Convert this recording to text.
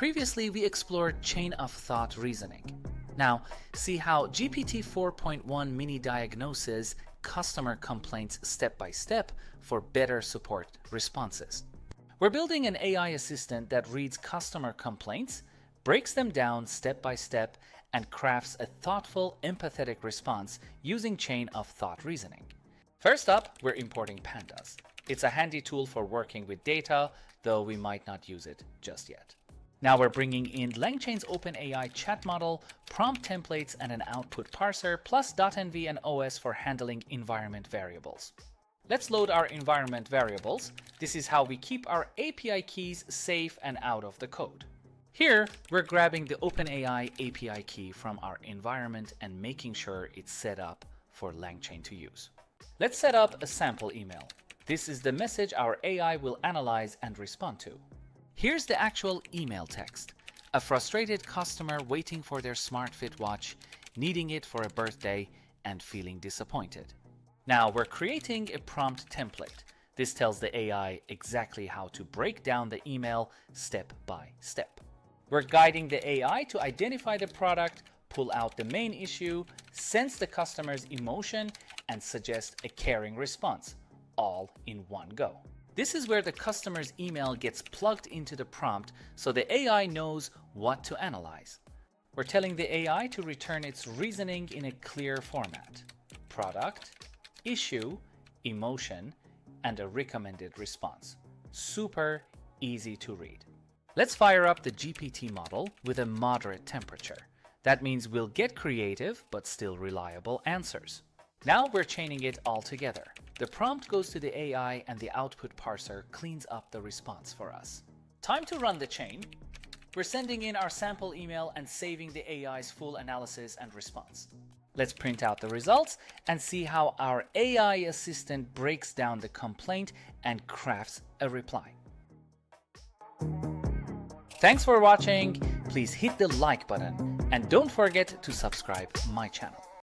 Previously, we explored chain of thought reasoning. Now, see how GPT-4.1-Mini diagnoses customer complaints step by step for better support responses. We're building an AI assistant that reads customer complaints, breaks them down step by step, and crafts a thoughtful, empathetic response using chain of thought reasoning. First up, we're importing pandas. It's a handy tool for working with data, though we might not use it just yet. Now we're bringing in LangChain's OpenAI chat model, prompt templates, and an output parser, plus .env and OS for handling environment variables. Let's load our environment variables. This is how we keep our API keys safe and out of the code. Here, we're grabbing the OpenAI API key from our environment and making sure it's set up for LangChain to use. Let's set up a sample email. This is the message our AI will analyze and respond to. Here's the actual email text. A frustrated customer waiting for their smart fit watch, needing it for a birthday, and feeling disappointed. Now we're creating a prompt template. This tells the AI exactly how to break down the email step by step. We're guiding the AI to identify the product, pull out the main issue, sense the customer's emotion, and suggest a caring response, all in one go. This is where the customer's email gets plugged into the prompt so the AI knows what to analyze. We're telling the AI to return its reasoning in a clear format: product, issue, emotion, and a recommended response. Super easy to read. Let's fire up the GPT model with a moderate temperature. That means we'll get creative but still reliable answers. Now we're chaining it all together. The prompt goes to the AI and the output parser cleans up the response for us. Time to run the chain. We're sending in our sample email and saving the AI's full analysis and response. Let's print out the results and see how our AI assistant breaks down the complaint and crafts a reply. Thanks for watching. Please hit the like button and don't forget to subscribe my channel.